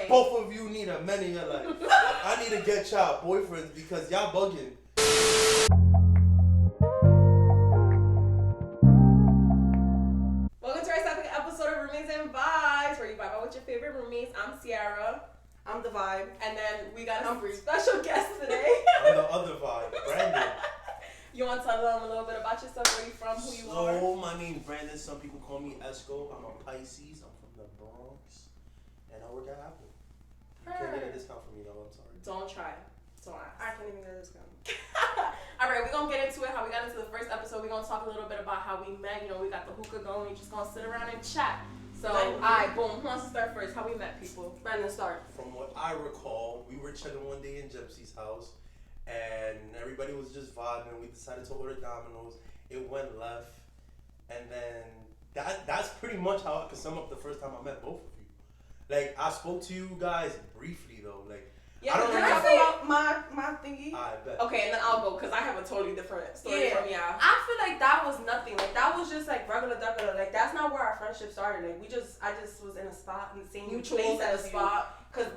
Right. Both of you need a man in your life. I need to get y'all boyfriends because y'all bugging. Welcome to our second episode of Roommates and Vibes, where you vibe out with your favorite roommates. I'm Sierra. I'm the vibe. And then we got a special guest today. I'm the other vibe, Brandon. You want to tell them a little bit about yourself, where you from, who you are? So, my name's Brandon. Some people call me Esco. I'm a Pisces. I'm from the Bronx. And I work at Apple. You can't get a discount from me, though. I'm sorry. Don't try. Don't ask. I can't even get a discount. Alright, we're going to get into it. How we got into the first episode. We're going to talk a little bit about how we met. You know, we got the hookah going. We're just going to sit around and chat. So, alright, boom. Who wants to start first? How we met, people? Brandon, start. From what I recall, we were chilling one day in Gypsy's house. And everybody was just vibing. We decided to order Domino's. It went left. And then that's pretty much how I could sum up the first time I met both of you. Like, I spoke to you guys briefly, though. Like, yeah, I don't Can I remember. say my thingy? I bet. Okay, and then I'll go because I have a totally different story from y'all. I feel like that was nothing. Like, that was just like regular. Like, that's not where our friendship started. Like, I just was in a spot in the same place at a spot. Because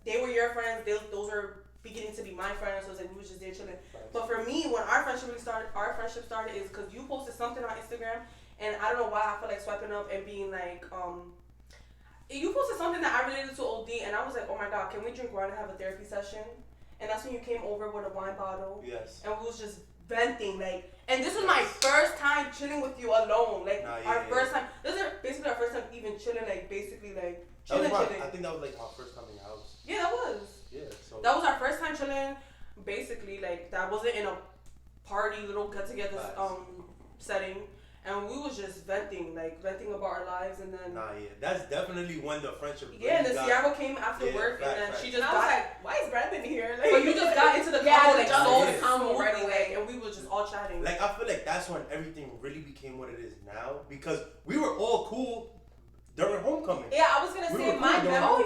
they were your friends. Those were beginning to be my friends. So it was like we was just there chilling. Right. But for me, when our friendship started is because you posted something on Instagram. And I don't know why I feel like swiping up and being like, you posted something that I related to OD, and I was like, oh my god, can we drink wine and have a therapy session? And that's when you came over with a wine bottle. Yes. And we was just venting, like, and this was my first time chilling with you alone. Like, first time, this is basically our first time even chilling, like, basically, like, chilling. I think that was, like, our first time in your house. Yeah, that was. Yeah, so. That was our first time chilling, basically, like, that wasn't in a party, little get-together, setting. And we was just venting about our lives, and then... That's definitely when the friendship... Yeah, and then Sierra came after work, and then she just got... I was like, why is Brandon here? Like, but you just got into the convo, like, so right away, and we was just all chatting. Like, I feel like that's when everything really became what it is now, because we were all cool during homecoming. Yeah, I was going to say, my memory...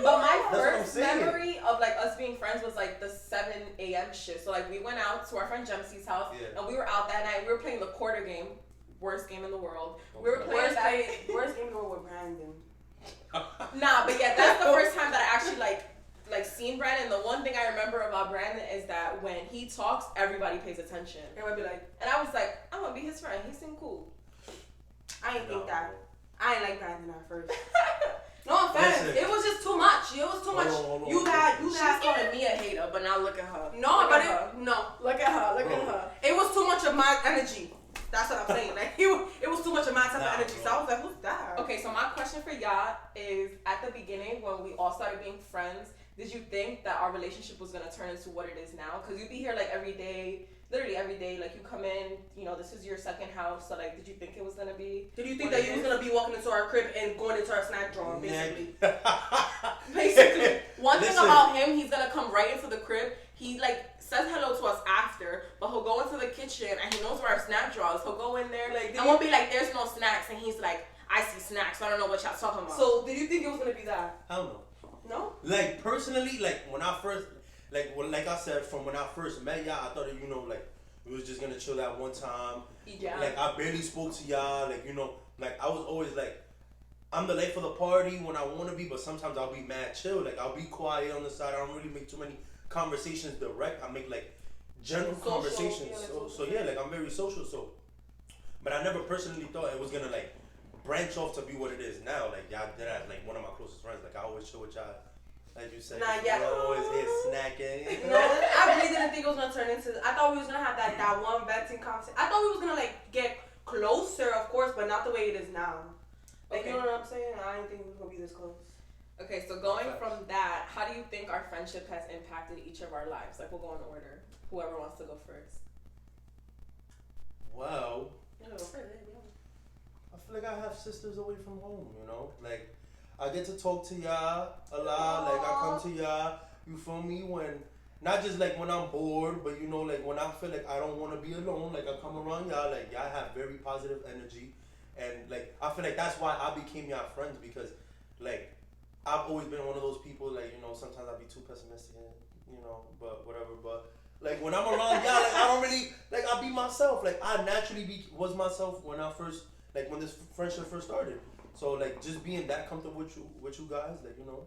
But my first memory of, like, us being friends was, like, the 7 a.m. shift. So, like, we went out to our friend Jemsy's house, and we were out that night. We were playing the quarter game. Worst game in the world. Okay. We were playing worst game in the world with Brandon. Nah, but yeah, that's the first time that I actually like seen Brandon. The one thing I remember about Brandon is that when he talks, everybody pays attention. Everybody be like, and I was like, I'm gonna be his friend. He seemed cool. I ain't think that. I ain't like Brandon at first. No offense. Listen. It was just too much. It was too much. Hold on. You had She's calling me a hater, but now look at her. No, look look at her. It was too much of my energy. That's what I'm saying. Like, it was too much of my type of energy. So I was like, who's that? Okay, so my question for y'all is, at the beginning, when we all started being friends, did you think that our relationship was going to turn into what it is now? Because you be here, like, every day, literally every day. Like, you come in, you know, this is your second house. So, like, did you think it was going to be? Did you think that you was going to be walking into our crib and going into our snack drawer, basically? Basically. One thing about him, he's going to come right into the crib. He, like, says hello to us after, but he'll go into the kitchen and he knows where our snack drawer is. He'll go in there, like, and we'll be like, there's no snacks. And he's like, I see snacks. So I don't know what y'all talking about. So, did you think it was going to be that? I don't know. No? Like, personally, like, when I first, like I said, from when I first met y'all, I thought that, you know, like, we was just going to chill that one time. Yeah. Like, I barely spoke to y'all. Like, you know, like, I was always, like, I'm the life of the party when I want to be, but sometimes I'll be mad chill. Like, I'll be quiet on the side. I don't really make too many conversations direct. I make, like, general conversations. So yeah, like, I'm very social. So, but I never personally thought it was going to, like, branch off to be what it is now. Like, y'all did that, like, one of my closest friends. Like, I always chill with y'all. Like you said, yeah. always here snacking. No, I really didn't think it was gonna turn into. I thought we was gonna have that one venting conversation. I thought we was gonna, like, get closer, of course, but not the way it is now. Like, you know what I'm saying? I didn't think we was gonna be this close. Okay, so going from that, how do you think our friendship has impacted each of our lives? Like, we'll go in order. Whoever wants to go first. Well, You know, I feel like I have sisters away from home, you know? Like, I get to talk to y'all a lot. Like, I come to y'all, you feel me? When, not just, like, when I'm bored, but, you know, like, when I feel like I don't want to be alone, like, I come around y'all, like, y'all have very positive energy. And, like, I feel like that's why I became y'all friends, because, like, I've always been one of those people, like, you know, sometimes I be too pessimistic, and, you know, but whatever. But, like, when I'm around y'all, like, I don't really, like, I be myself. Like, I naturally was myself when I first, when this friendship first started. So, like, just being that comfortable with you guys, like, you know.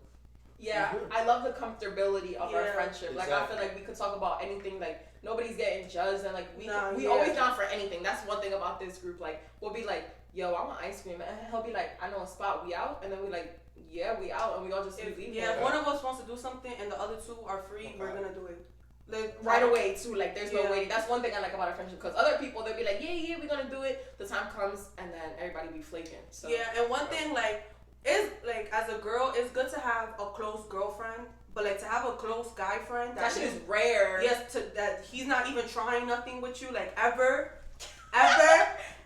Yeah, I love the comfortability of our friendship. Exactly. Like, I feel like we could talk about anything. Like, nobody's getting judged, and like we always down for anything. That's one thing about this group. Like, we'll be like, "Yo, I want ice cream," and he'll be like, "I know a spot. We out?" And then we like, "Yeah, we out," and we all just leave. Yeah, if one of us wants to do something and the other two are free, we're gonna do it. Like, right away too. Like, there's no waiting. That's one thing I like about our friendship, because other people, they'll be like, yeah, we're gonna do it. The time comes, and then everybody be flaking. So yeah, and one thing like is like, as a girl, it's good to have a close girlfriend, but like to have a close guy friend that shit is rare. Yes, that he's not even trying nothing with you, like ever.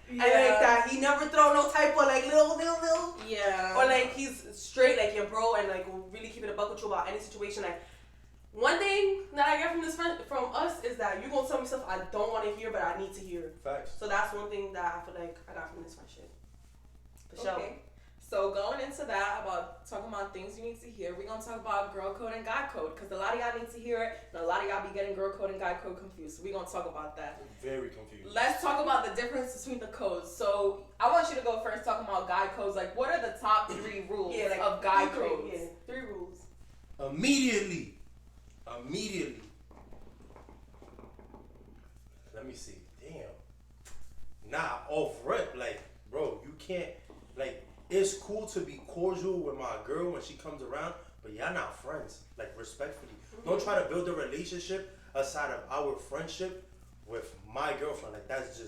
And like that, he never throw no type of like little. Yeah. Or like he's straight like your bro and like will really keep it a buck with you about any situation. Like, one thing that I get from this friend, from us, is that you gonna tell me stuff I don't want to hear, but I need to hear. Facts. So that's one thing that I feel like I got from this friendship. For sure. Okay. So going into that, about talking about things you need to hear, we're gonna talk about girl code and guy code, because a lot of y'all need to hear it, and a lot of y'all be getting girl code and guy code confused. So we're gonna talk about that. Very confused. Let's talk about the difference between the codes. So I want you to go first, talking about guy codes. Like, what are the top 3 rules of guy codes? Yeah, 3 rules. Immediately. Let me see. Damn. Nah, off rip. Like, bro, you can't. Like, it's cool to be cordial with my girl when she comes around, but y'all not friends. Like, respectfully. Mm-hmm. Don't try to build a relationship aside of our friendship with my girlfriend. Like, that's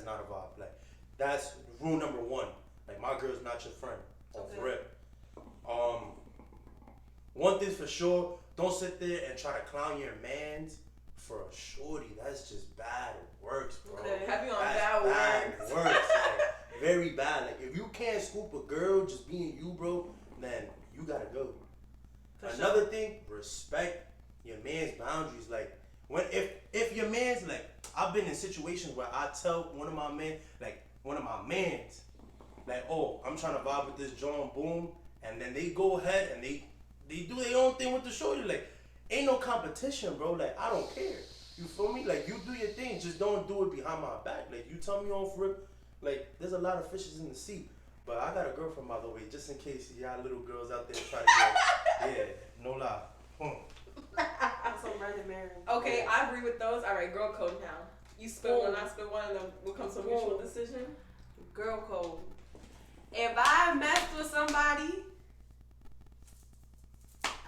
not a vibe. Like, that's rule number 1. Like, my girl's not your friend. Off rip. One thing's for sure, don't sit there and try to clown your mans for a shorty. That's just bad works, bro. Okay. Heavy on That's bad works. Like, very bad. Like, if you can't scoop a girl just being you, bro, then you gotta go. Another thing, respect your man's boundaries. Like, if your man's like, I've been in situations where I tell one of my mans, like, oh, I'm trying to vibe with this John, boom, and then they go ahead and they do their own thing with the shorty. Like, ain't no competition, bro. Like, I don't care. You feel me? Like, you do your thing. Just don't do it behind my back. Like, you tell me off rip. Like, there's a lot of fishes in the sea. But I got a girlfriend, by the way, just in case y'all little girls out there try to get, no lie. Some random marriage. Okay, I agree with those. All right, girl code now. You spit one, I spit one, and then we'll come to a mutual decision. Girl code. If I messed with somebody,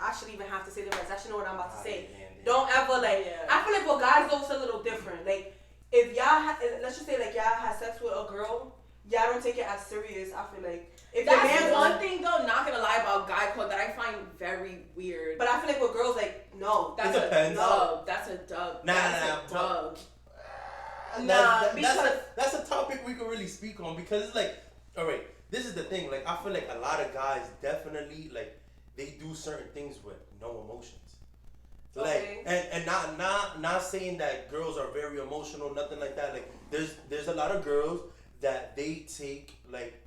I should even have to say the rest. I should know what I'm about to say. Don't ever I feel like with guys though, it's a little different. Like, if y'all let's just say like y'all had sex with a girl, y'all don't take it as serious. I feel like if that's one thing though, not gonna lie, about guy code that I find very weird. But I feel like with girls, like, no, that's a dub. That's a dub. That's a topic we can really speak on, because it's like, all right, this is the thing. Like, I feel like a lot of guys definitely like, they do certain things with no emotions. Like, and not saying that girls are very emotional, nothing like that. Like, there's a lot of girls that they take like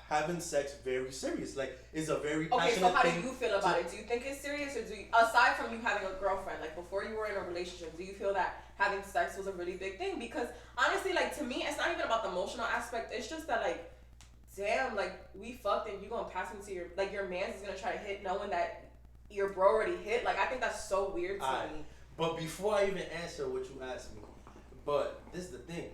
having sex very serious. Like, it's a very passionate thing. Okay, so how do you feel about it? Do you think it's serious, or do you, aside from you having a girlfriend, like before you were in a relationship, do you feel that having sex was a really big thing? Because honestly, like, to me, it's not even about the emotional aspect. It's just that, like, damn, like, we fucked and you gonna pass me to your, like, your man's is gonna try to hit knowing that your bro already hit. Like, I think that's so weird to me. But before I even answer what you asked me, but this is the thing.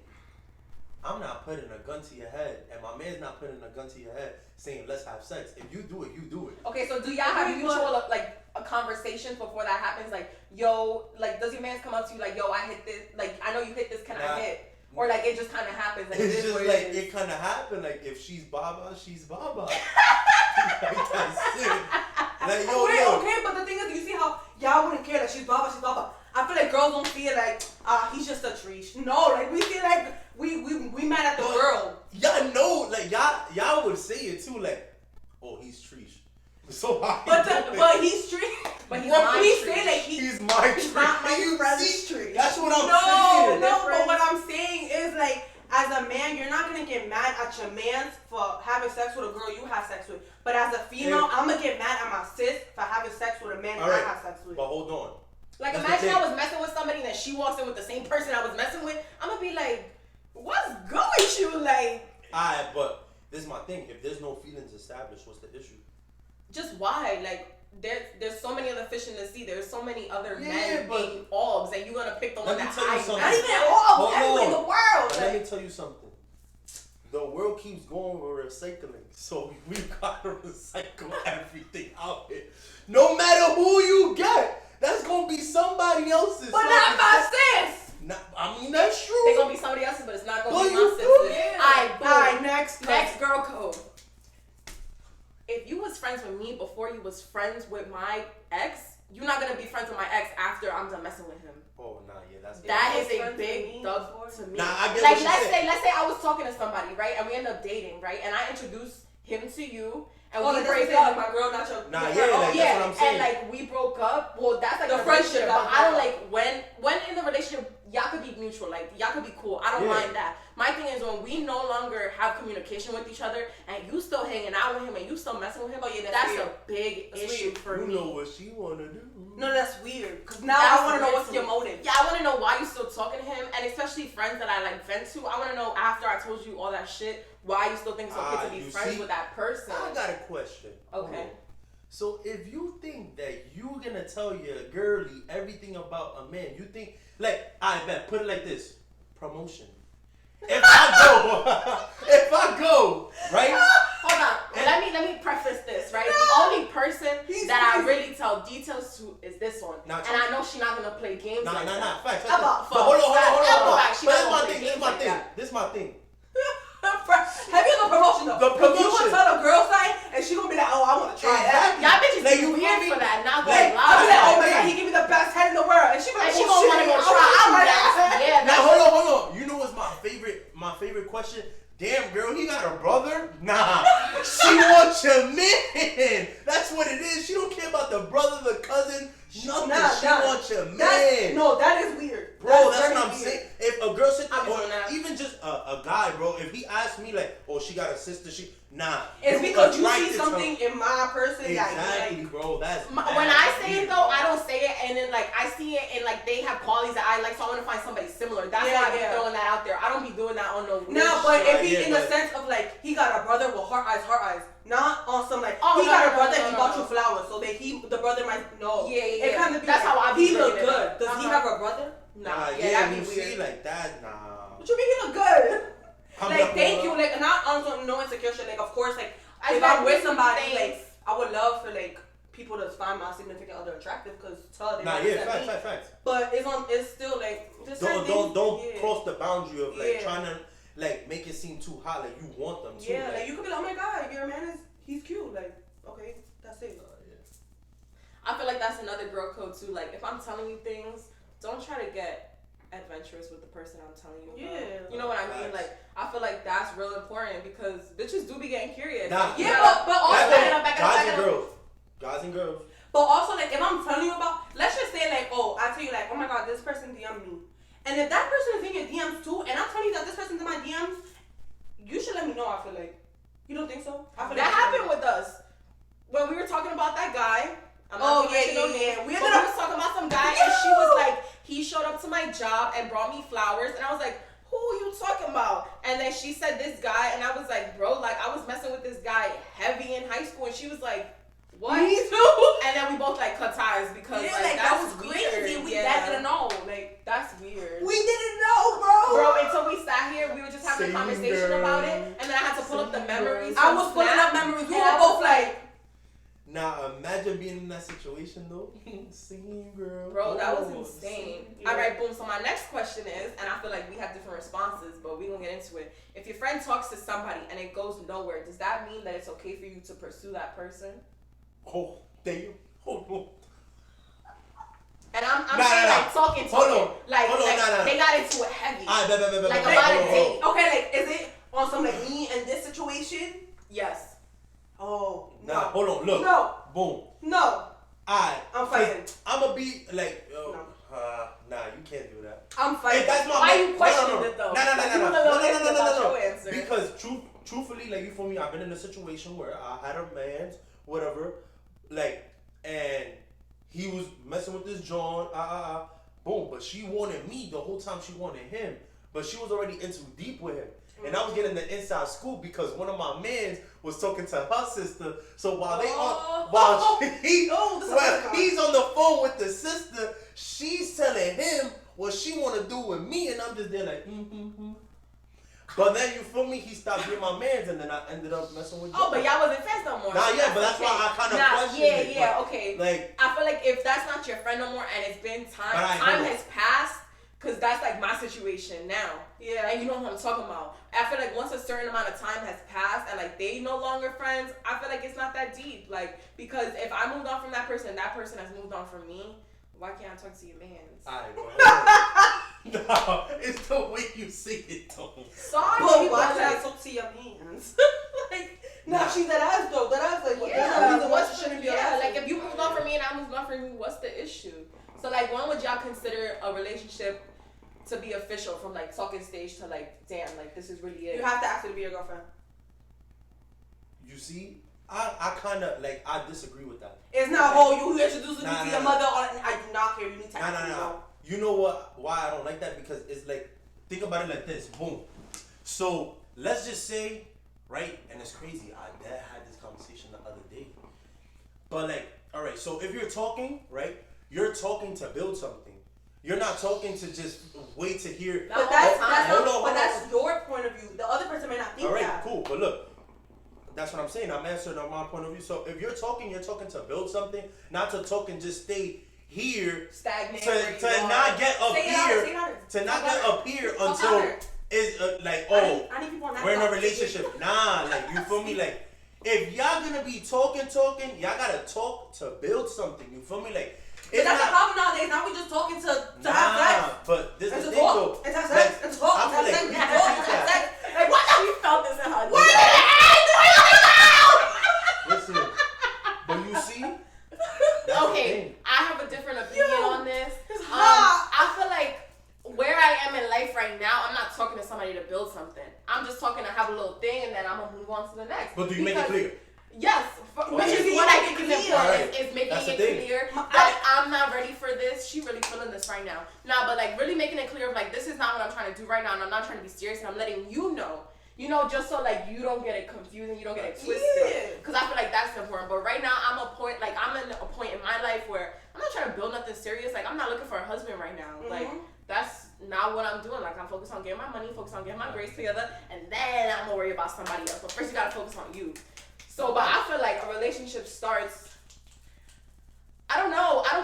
I'm not putting a gun to your head, and my man's not putting a gun to your head saying, let's have sex. If you do it, you do it. Okay, so do y'all have mutual, like, a conversation before that happens? Like, yo, like, does your man come up to you like, yo, I hit this, like, I know you hit this, can I hit? Or like, it just kind of happens. Like, it's just like, it kind of happened. Like, if she's Baba, she's Baba. Like, that's it. Like, okay, but the thing is, you see how y'all wouldn't care that she's Baba, she's Baba. I feel like girls don't feel like, he's just a treat. No, like, we feel like we mad at the girl. Y'all know, like, y'all would say it too, like, oh, he's treat. So but he's treat. But he's my treat. Say like he's my treat. He's not my friend's treat. That's what I'm saying. No, but what I'm saying is, like, as a man, you're not gonna get mad at your man for having sex with a girl you have sex with. But as a female, I'm gonna get mad at my sis for having sex with a man that I have sex with. But hold on. Like, imagine I was messing with somebody and then she walks in with the same person I was messing with. I'm gonna be like, what's good with you? Like, alright, but this is my thing. If there's no feelings established, what's the issue? Just why? Like, there's so many other fish in the sea. There's so many other men being orbs, and you're gonna pick the one that hides. Not even orbs, everywhere in the world. Let me tell you something. The world keeps going with recycling, so we gotta recycle everything out here. No matter who you get, that's gonna be somebody else's. But not my sis. I mean, that's true. They're gonna be somebody else's, but it's not gonna be my sister. Yeah. Alright, next girl code. If you was friends with me before you was friends with my ex, you're not gonna be friends with my ex after I'm done messing with him. Oh, nah, yeah, that is a big dub to me. Nah, I get like, what let's say I was talking to somebody, right, and we end up dating, right, and I introduce him to you, and we break up. My girl, not your. Nah, yeah, like, that's what I'm saying. And like we broke up. Well, that's like the a friendship, but I don't like when in the relationship. Y'all could be mutual, like y'all could be cool. I don't mind that. My thing is when we no longer have communication with each other, and you still hanging out with him, and you still messing with him. Oh yeah, that's a big issue for me. You know what she wanna do? No, that's weird. Cause now I wanna know what's your motive. Yeah, I wanna know why you still talking to him, and especially friends that I like vent to. I wanna know after I told you all that shit, why you still think it's okay to be friends with that person. I got a question. Okay. So if you think that you're gonna tell your girlie everything about a man, you think I bet put it like this, promotion. If I go, right? Hold on. Let me preface this, right? The only person that I really tell details to is this one, and I know she's not gonna play games like that. Facts. Hold on. This is my thing. Have you the promotion though? The promotion. You gonna tell a girl side and she gonna be like, oh, I wanna try that. Y'all bitches like, you weird for that. Not gonna lie. I'll be like, oh my god, he give me the best head in the world, and she be like, she gonna wanna go try. Yeah. Now hold on. You know what's my favorite question? Damn girl, he got a brother? Nah. She wants your man. That's what it is. She don't care about the brother, the cousin, nothing. She wants your man. No, that is weird. Bro, that's what I'm saying. If a girl sit there, or even just a guy, bro, if he asks me like, oh, she got a sister, it's because you see something in my person. Exactly, bro. That's when I say it though, I don't say it, and then like I see it, and like they have qualities that I like, so I want to find somebody similar. That's why I be throwing that out there. I don't be doing that on no. No, but if he in the sense of like he got a brother with heart eyes, not on some like he got a brother, he bought you flowers, so that the brother might know. Yeah. It kind of be. That's how I be. He look good. Does he have a brother? Nah, that'd be weird. See like that, nah. What you mean he look good? Like thank you, like not on no insecure shit. Like of course, like if I'm with somebody, like I would love for like people to find my significant other attractive because facts. But it's still like just don't cross the boundary of like trying to like make it seem too hot. Like you want them to. Yeah, like you could be like, oh my god, your man he's cute. Like okay, that's it. I feel like that's another girl code too. Like if I'm telling you things, don't try to get adventurous with the person I'm telling you about. Yeah. You know what I mean? Like I feel like that's real important because bitches do be getting curious. Nah, but also guys and girls. But also like if I'm telling you about, let's just say like, oh, I tell you like, oh my god, this person DM'd me. And if that person is in your DMs too, and I'm telling you that this person's in my DMs, you should let me know. I feel like. You don't think so? I feel that happened with us. When we were talking about that guy. We was talking about some guy and she was like, he showed up to my job and brought me flowers, and I was like, who are you talking about? And then she said this guy, and I was like, bro, like I was messing with this guy heavy in high school, and she was like, what? Me too. And then we both like cut ties because like that was crazy. We didn't know. Like that's weird. We didn't know, bro. Until we sat here, we were just having a conversation about it, and then I had to pull up the memories. I was pulling up memories. We were both like. Now imagine being in that situation though. Same girl. Bro, that was insane. Yeah. Alright, boom. So my next question is, and I feel like we have different responses, but we gonna get into it. If your friend talks to somebody and it goes nowhere, does that mean that it's okay for you to pursue that person? Oh, damn. Hold on. And I'm saying like talking. They got into it heavy. Like about a date. Okay, like is it on some like me in this situation? Yes. Oh, no. Nah, hold on, look. No. Boom. No. I'm fighting. I'ma be like, nah, you can't do that. I'm fighting. Hey, that's my Why you questioning it though? No. Because truthfully, like you feel me, I've been in a situation where I had a man, whatever, like, and he was messing with this John, boom, but she wanted me the whole time she wanted him, but she was already in too deep with him. And I was getting the inside scoop because one of my mans was talking to her sister. So while he's on the phone with the sister, she's telling him what she want to do with me, and I'm just there like, But then you feel me? He stopped being my mans, and then I ended up messing with you. Oh, but y'all wasn't friends no more. Nah, yeah, but that's why I kind of questioned it. Yeah, okay. Like, I feel like if that's not your friend no more, and it's been time has passed. Cause that's like my situation now. Yeah. And you know what I'm talking about. I feel like once a certain amount of time has passed and like they no longer friends, I feel like it's not that deep. Like, because if I moved on from that person has moved on from me, why can't I talk to your mans? No, it's the way you see it though. Sorry. But why can't I talk to your mans? Like, nah, she's that ass though. That ass like, what's shouldn't be like if you moved on from me and I moved on from you, what's the issue? So like, when would y'all consider a relationship to be official from like talking stage to like, damn, like this is really it? You have to actually be your girlfriend. You see, I kind of like I disagree with that. It's not you introduced me to your mother. I do not care. You need to actually know. You know what? Why I don't like that? Because it's like, think about it like this. Boom. So let's just say, right? And it's crazy. I dad had this conversation the other day. But like, all right. So if you're talking, right? You're talking to build something. You're not talking to just wait to hear. But that's your point of view. The other person may not think that. All right, cool. But look, that's what I'm saying. I'm answering on my point of view. So if you're talking to build something, not to talk and just stay here, stagnant, to not get up here until it's like, we're in a relationship. Nah, like, you feel me? Like, if y'all gonna be talking, y'all gotta talk to build something. You feel me? Like, but that's the problem nowadays. Now we just talking to have sex. But this is the thing though. It's have sex. It's talk. I feel like sex. Like, what have you felt this in her? Listen, but you see? Okay, I have a different opinion on this. I feel like where I am in life right now, I'm not talking to somebody to build something. I'm just talking to have a little thing, and then I'm gonna move on to the next. But do you make it clear? Yes, which is what I think is important, is making it clear that I'm not ready for this. She really feeling this right now. Nah, but like really making it clear of like, this is not what I'm trying to do right now, and I'm not trying to be serious, and I'm letting you know. You know, just so like you don't get it confused and you don't get it twisted. Because I feel like that's important. But right now I'm in a point in my life where I'm not trying to build nothing serious. Like, I'm not looking for a husband right now. Mm-hmm. Like, that's not what I'm doing. Like, I'm focused on getting my money, focused on getting my grades together, and then I'm gonna worry about somebody else. But first you gotta focus on you. So, but I feel like a relationship starts, I don't know, I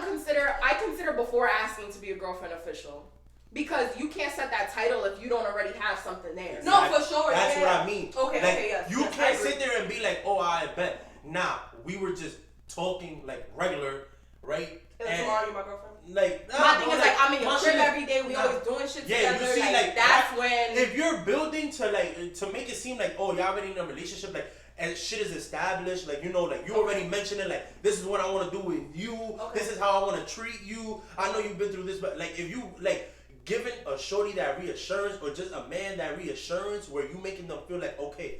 consider before asking to be a girlfriend official. Because you can't set that title if you don't already have something there. Exactly. No, for sure. That's what I mean. Okay, like, yes. You can't sit there and be like, oh, I bet. Nah, we were just talking like regular, right? And tomorrow you're my girlfriend? Like, my thing is like, I'm in your crib every day. We always doing shit together. You see, like that's when. If you're building to make it seem like, oh, y'all already in a relationship, like, and shit is established, like, you know, like, you already mentioned it, like, this is what I want to do with you. Okay. This is how I want to treat you. I know you've been through this, but like, if you like giving a shorty that reassurance, or just a man that reassurance, where you making them feel like, okay,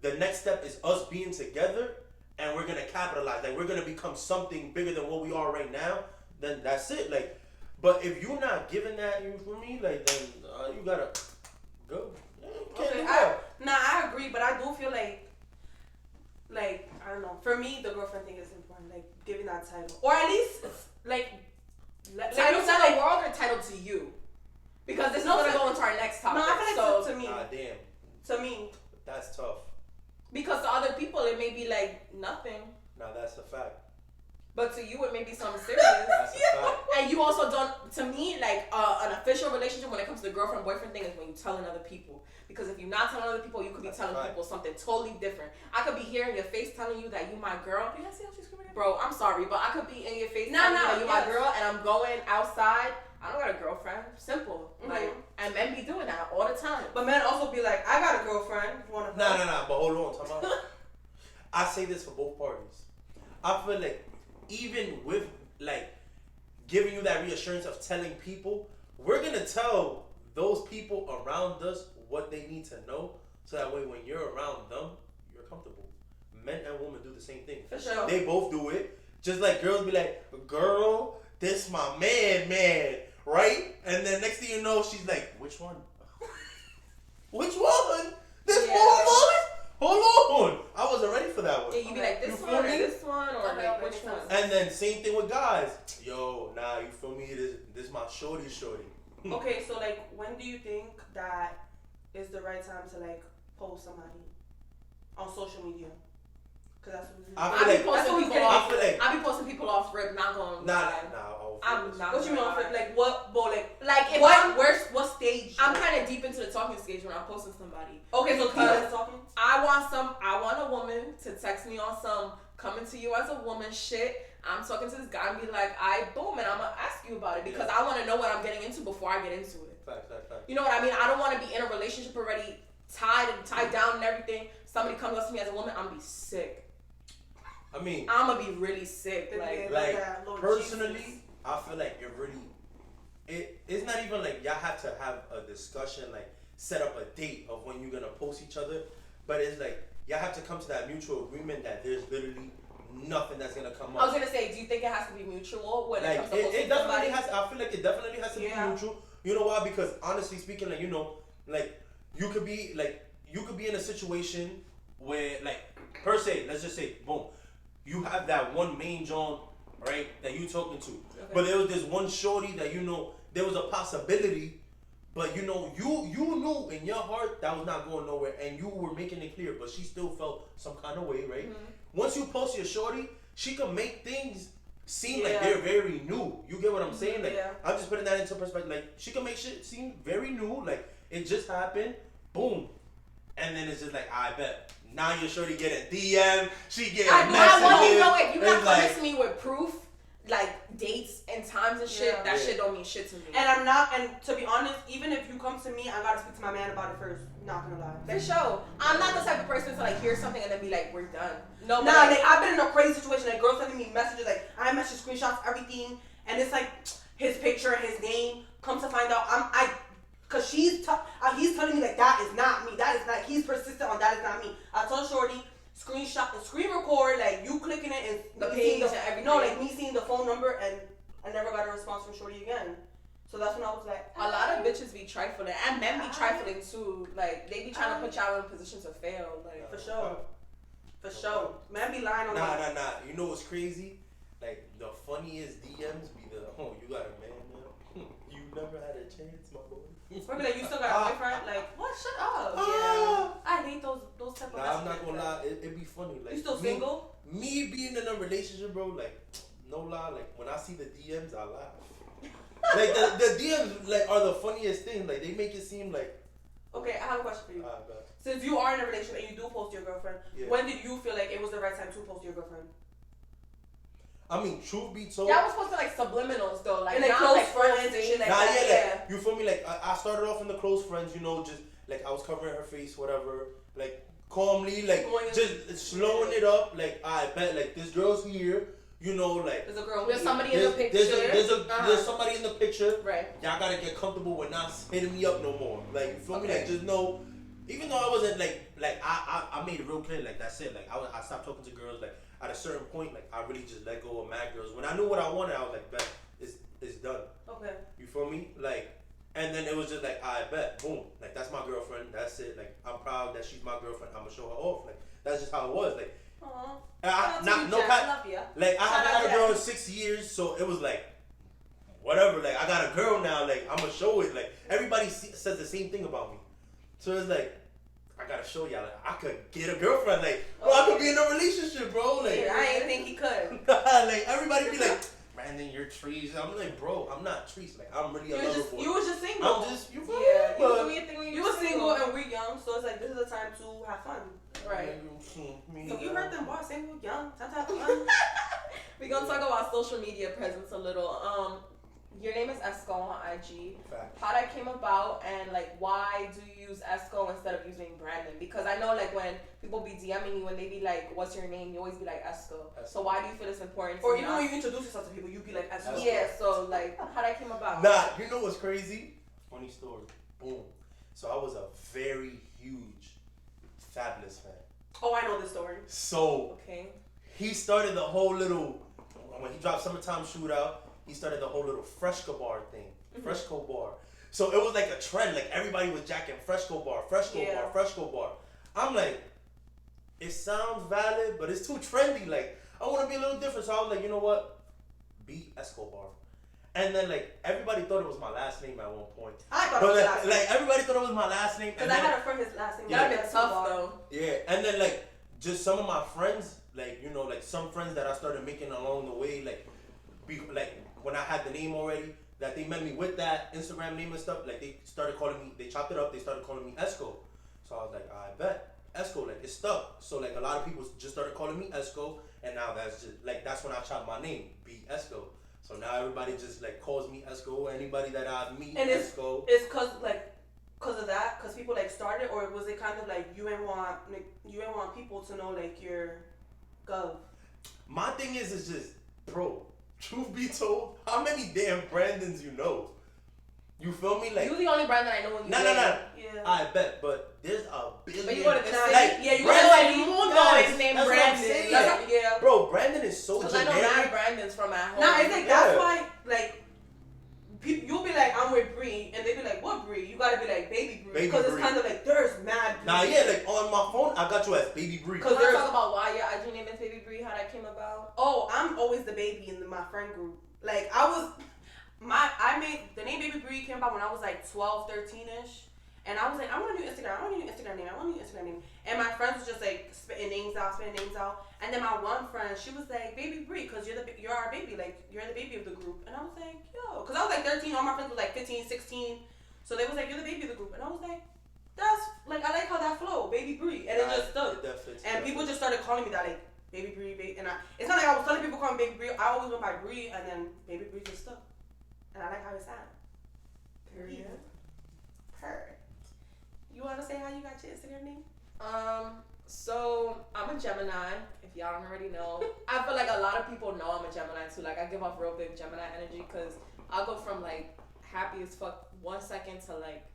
the next step is us being together, and we're gonna capitalize, like, we're gonna become something bigger than what we are right now, then that's it. Like, but if you're not giving that, you feel me, like, then you gotta go. I agree, but I do feel like I don't know. For me, the girlfriend thing is important. Like, giving that title, or at least like title to the world or title to you. Because this is going to go into our next topic. No, I feel like to me. Damn. To me. That's tough. Because to other people, it may be like nothing. No, that's a fact. But to you, it may be something serious. That's a fact. And you also don't, to me, like an official relationship when it comes to the girlfriend-boyfriend thing is when you're telling other people. Because if you're not telling other people, you could be telling people something totally different. I could be here in your face telling you that you my girl. You see how she's screaming at me? Bro, I'm sorry, but I could be in your face telling you that you my girl, and I'm going outside. I don't got a girlfriend. Simple. Mm-hmm. Like, and men be doing that all the time. But men also be like, I got a girlfriend. No. But hold on, time out. I say this for both parties. I feel like even with like giving you that reassurance of telling people, we're gonna tell those people around us what they need to know, so that way when you're around them, you're comfortable. Men and women do the same thing. For sure. They both do it. Just like girls be like, girl, this my man, right? And then next thing you know, she's like, which one? Which one? Hold on. I wasn't ready for that one. Yeah, you be like this one or this one or like which one? And then same thing with guys. Yo, nah, you feel me? This my shorty. Okay, so like, when do you think that is the right time to like post somebody on social media? Cause that's what I be posting people off rip, not going. I'm not. What you mean off rip? Like what? Like if what stage? I'm kind of deep into the talking stage when I'm posting somebody. Okay, so people talking. I want a woman to text me on some coming to you as a woman shit. I'm talking to this guy and be like, boom, and I'm gonna ask you about it because I want to know what I'm getting into before I get into it. Fact. You know what I mean? I don't want to be in a relationship already tied down and everything. Somebody comes up to me as a woman, I'm gonna be sick. I mean, I'm gonna be really sick. Like personally, I feel like it's not even like y'all have to have a discussion, like set up a date of when you're gonna post each other, but it's like y'all have to come to that mutual agreement that there's literally nothing that's gonna come up. I was gonna say, do you think it has to be mutual when it comes to it definitely has. I feel like it definitely has to be mutual. You know why? Because honestly speaking, like you could be in a situation where per se, let's just say, boom, you have that one main John, right, that you talking to, but there was this one shorty that there was a possibility, but you knew in your heart that was not going nowhere, and you were making it clear, but she still felt some kind of way, right? Mm-hmm. Once you post your shorty, she can make things seem like they're very new. You get what I'm saying? Like I'm just putting that into perspective. Like she can make shit seem very new. Like it just happened, boom, and then it's just like I bet. Now your shorty getting DM, she getting messages. I want to know if you're not coming to me with proof, like dates and times and shit. That shit don't mean shit to me. And to be honest, even if you come to me, I gotta speak to my man about it first. Not gonna lie. For sure. I'm not the type of person to like hear something and then be like, we're done. No, like I've been in a crazy situation. Like girls sending me messages, like I message screenshots, everything, and it's like his picture, his name. Come to find out, cause he's telling me like that is not me. That is not. He's persistent on that is not me. I told Shorty screen record, like you clicking it and the page and everything. No, like me seeing the phone number and I never got a response from Shorty again. So that's when I was like, a lot of bitches be trifling and men be trifling too. Like they be trying to put y'all in a position to fail. Like for sure. Man be lying on Nah. You know what's crazy? Like the funniest DMs be you got a man now. You never had a chance, my boy. Maybe like you still got a boyfriend? Like what? Shut up. Yeah. I hate those type of messages. I'm not gonna lie. It'd be funny. Like you still single? Me being in a relationship, bro. Like no lie. Like when I see the DMs, I laugh. Like the DMs like are the funniest thing. Like they make it seem like. Okay, I have a question for you. Since you are in a relationship and you do post your girlfriend, when did you feel like it was the right time to post your girlfriend? I mean, truth be told, y'all was supposed to like subliminals though, like not close like friends and shit like that. Like, you feel me? Like I started off in the close friends, just like I was covering her face, whatever, like calmly, like just slowing it up. Like I bet, like this girl's here, like there's a girl, there's somebody in the picture. There's somebody in the picture. Right. Y'all gotta get comfortable with not hitting me up no more. Like you feel me? Like just know. Even though I wasn't like I made it real clear, like that's it. Like I stopped talking to girls. Like at a certain point, like I really just let go of mad girls. When I knew what I wanted, I was like, bet it's done. Okay. You feel me? Like, and then it was just like, I bet, boom, like that's my girlfriend. That's it. Like I'm proud that she's my girlfriend. I'm gonna show her off. Like that's just how it was. Like, I haven't had a girl in 6 years, so it was like. Whatever, like I got a girl now, like I'm gonna show it. Like everybody says the same thing about me. So it's like, I gotta show y'all, like, I could get a girlfriend, like, bro, I could be in a relationship, bro, like. I ain't think he could. Like, everybody be like, Brandon, you're trees. I'm like, bro, I'm not trees, like, I'm really a lover boy. You was just single. I'm just, you feel me? You was doing your thing when you were single and we're young, so it's like, this is the time to have fun. Right. So you heard them, boy, single, young, time to have fun. We're gonna talk about social media presence a little. Your name is Esco on IG. Fact. How that came about and like why do you use Esco instead of using Brandon? Because I know like when people be DMing you when they be like, what's your name? You always be like Esco. So why do you feel it's important? Or even when you introduce yourself to people, you be like Esco. Yeah, so like how that came about? Nah, you know what's crazy? Funny story. Boom. So I was a very huge Fabulous fan. Oh, I know this story. So he started the whole little when he dropped Summertime Shootout. He started the whole little Fresco bar thing. Fresco bar. So it was like a trend. Like everybody was jacking Fresco bar, Fresco bar, Fresco bar. I'm like, it sounds valid, but it's too trendy. Like, I want to be a little different. So I was like, you know what? B. Escobar. And then, like, everybody thought it was my last name at one point. I thought it was last name. Like, everybody thought it was my last name. Because I had a friend, his last name. That'd been tough, though. Yeah, and then, like, just some of my friends, like, you know, like, some friends that I started making along the way, like, when I had the name already, that they met me with that Instagram name and stuff, like, they started calling me, they chopped it up, they started calling me Esco. So I was like, I bet. Esco, like, it stuck. So, like, a lot of people just started calling me Esco, and now that's just, like, that's when I chopped my name, B. Esco. So now everybody just, like, calls me Esco. Anybody that I meet, and Esco. It's cause of that, cause people like started, or was it kind of like you didn't want people to know like your gov? My thing is just, bro. Truth be told, how many damn Brandons you know? You feel me? Like, you the only Brandon I know. No. Yeah. I bet, but there's a billion. But you go to the city. Like, Yeah, you Brandon, know his name Brandon. Yeah. Bro, Brandon is so Because generic. I know nine Brandons from at home. Nah, it's like that's why like you'll be like I'm with Bree, and they be like what Bree? You gotta be like Baby Bree, because it's kind of like there's mad Bree. Nah, yeah, like on my phone I got you as Baby Bree. Because I talk about why your IG name is Baby Bree, how that came about. Oh, I'm always the baby in my friend group. Like I made the name Baby Bree came about when I was like 12, 13ish. And I was like, I want a new Instagram. I want a new Instagram name. And my friends was just like spitting names out. And then my one friend, she was like, Baby Bree, because you're our baby. Like, you're the baby of the group. And I was like, yo. Because I was like 13. All my friends were like 15, 16. So they was like, you're the baby of the group. And I was like, that's, like, I like how that flow, Baby Bree. And it just stuck. And people just started calling me that, like, Baby Bree. And it's not like I was telling people call me Baby Bree. I always went by Bree. And then Baby Bree just stuck. And I like how it sounded. Period. Purr. You want to say how you got your Instagram name? So I'm a Gemini, if y'all don't already know. I feel like a lot of people know I'm a Gemini too. Like, I give off real big Gemini energy because I'll go from like happy as fuck 1 second to like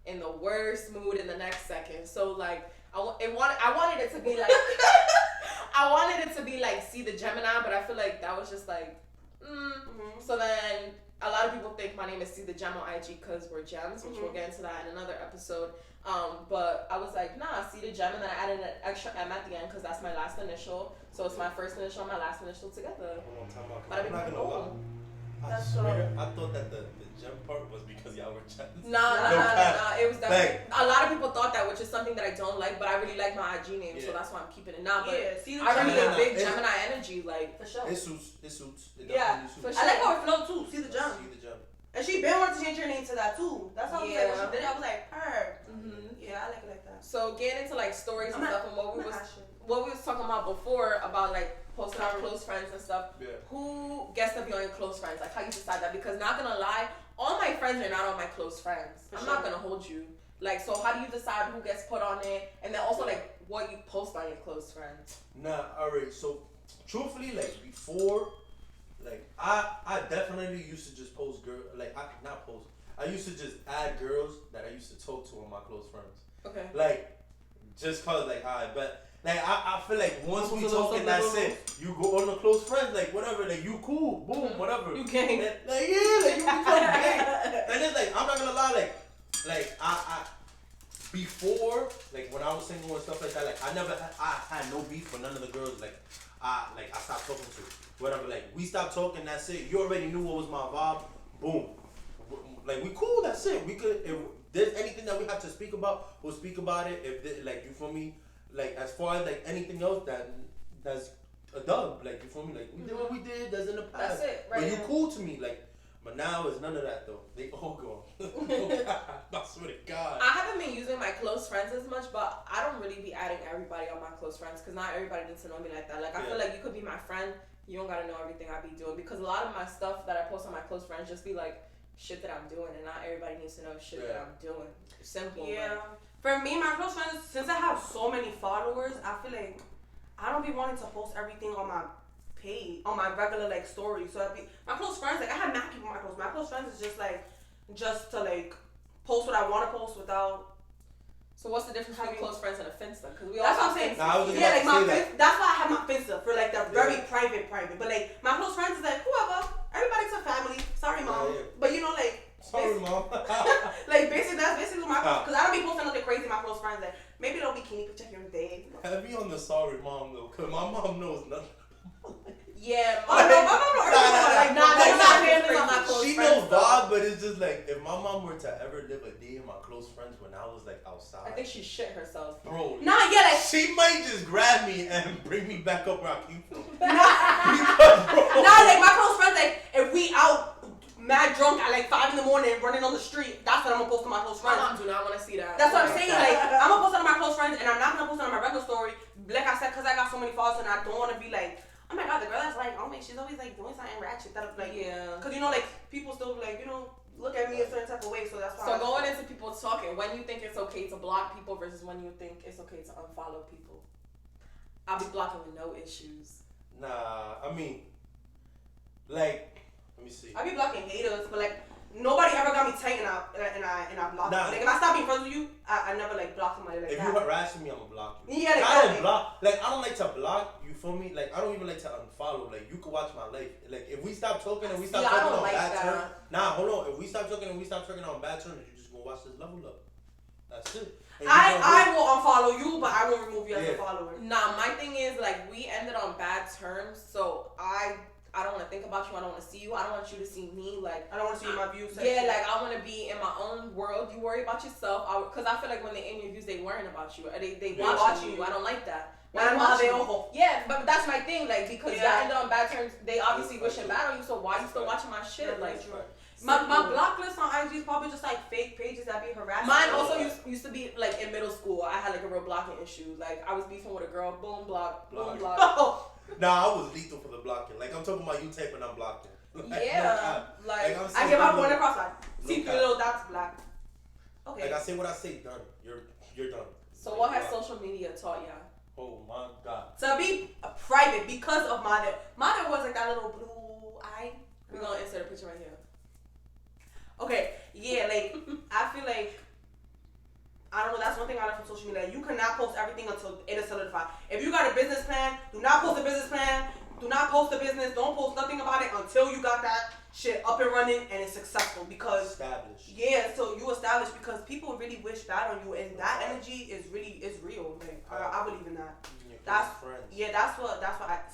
in the worst mood in the next second. So like I wanted it to be like I wanted it to be like see the Gemini, but I feel like that was just like So then a lot of people think my name is See the Gem on IG because we're gems, which we'll get into that in another episode. But I was like, nah, See the Gem, and then I added an extra M at the end because that's my last initial. So it's my first initial and my last initial together. I'm not gonna lie. I swear, I thought that the gem part was because y'all were gems. Nah. It was definitely a lot of people thought that, which is something that I don't like, but I really like my IG name, so that's why I'm keeping it now. But I really get big Gemini energy, like for sure. It suits. It Yeah, for sure. I like how it flowed too. See the Gem. And she been wanting to change her name to that too. That's how I was like, when she did it, I was like, her. Yeah, I like it like that. So getting into like stories and stuff, and what we was talking about before about like posting our close friends and stuff. Yeah. Who gets to be on your close friends? Like, how you decide that? Because not gonna lie, all my friends are not on my close friends. I'm not gonna hold you. Like, so how do you decide who gets put on it? And then also like what you post on your close friends. Nah, alright. So truthfully, like before, like I definitely used to just post I used to just add girls that I used to talk to on my close friends. Okay. Like, just cause like but like I feel like once we talking, that's it. You go on the close friends, like whatever, like you cool, boom, whatever. You gang. Like yeah, like you become gang. And it's like I'm not gonna lie, like I before, like when I was single and stuff like that, like I had no beef with none of the girls. Like I stopped talking to whatever. Like we stopped talking. That's it. You already knew what was my vibe. Boom. Like we cool. That's it. We could. If there's anything that we have to speak about, we'll speak about it. If like you feel me, like as far as like anything else that's a dub. Like you feel me, like we did what we did. That's in the past. That's it. Right. But you cool to me, like. But now it's none of that though. They all gone. I swear to God. I haven't been using my close friends as much, but I don't really be adding everybody on my close friends because not everybody needs to know me like that. Like I feel like you could be my friend, you don't gotta know everything I be doing because a lot of my stuff that I post on my close friends just be like shit that I'm doing, and not everybody needs to know shit that I'm doing. Simple. Yeah. For me, my close friends, since I have so many followers, I feel like I don't be wanting to post everything on my page, on my regular like story. So I be my close friends, like I have mad people my close friends is just to like post what I want to post without. So what's the difference between close friends and a finsta? Because we all that's what I'm saying. Like that's why I have my finsta for like the very private. But like my close friends is like whoever, everybody's a family. Sorry, mom. But you know, like sorry, mom. like basically that's basically my because I don't be posting nothing crazy. My close friends like maybe they'll bikini picture here the sorry mom though, cause my mom knows nothing. Yeah, my mom she knows Bob, but it's just like if my mom were to ever live a day in my close friends when I was like outside. I think she shit herself. Bro. She might just grab me and bring me back up where I came from. Like my close friends, like if we out mad drunk at like 5 in the morning running on the street, that's what I'm gonna post to my close friends. My mom do not want to see that. That's what I'm saying. Like I'm gonna post it on my close friends, and I'm not gonna post it on my regular story. Like I said, cause I got so many followers, and I don't want to be like, oh my god, the girl that's like, oh man, she's always like doing something ratchet. That like, yeah. Cause you know, like people still like, look at me a certain type of way. So that's why. So going into people talking, when you think it's okay to block people versus when you think it's okay to unfollow people, I'll be blocking with no issues. Nah, I mean, like, let me see. I be blocking haters, but like nobody ever got me tight and I blocked. Nah. Like if I stop being friends with you, I never like block somebody like if that. you harassing me, I'm gonna block you. Yeah, like I don't block. Like I don't like to block. You feel me? Like I don't even like to unfollow. Like you can watch my life. Like if we stop talking and we stop talking on bad terms. Nah, hold on. If we stop talking and we stop talking on bad terms, you just gonna watch this level up. That's it. I will unfollow you, but I won't remove you as a follower. Nah, my thing is like we ended on bad terms, so I don't want to think about you. I don't want to see you. I don't want you to see me. Like I don't want to see my views. Yeah, like I want to be in my own world. You worry about yourself. Because I feel like when they in your views, they worrying about you. They watching you. I don't like that. Yeah, but that's my thing. Like because y'all ended on bad terms, they obviously wishing bad on you. So why you still watching my shit? Like my block list on IG is probably just like fake pages that be harassing. Mine also used to be like in middle school. I had like a real blocking issue. Like I was beefing with a girl. Boom block. Boom block. Nah, I was lethal for the blocking. Like I'm talking about you typing, I'm blocking. Like, yeah, like I get my point across. Like see through little dots black. Okay. Like I say what I say, done. You're done. So what has social media taught y'all? Oh my god. To be private because of mother. Mother was like that little blue eye. We're gonna insert a picture right here. Okay, yeah, like I feel like I don't know. That's one thing I learned from social media. You cannot post everything until it is solidified. If you got a business plan, do not post a business plan. Do not post a business. Don't post nothing about it until you got that shit up and running and it's successful. Because established. Yeah, so you established because people really wish bad on you, and that energy is real. Like I believe in that. That's what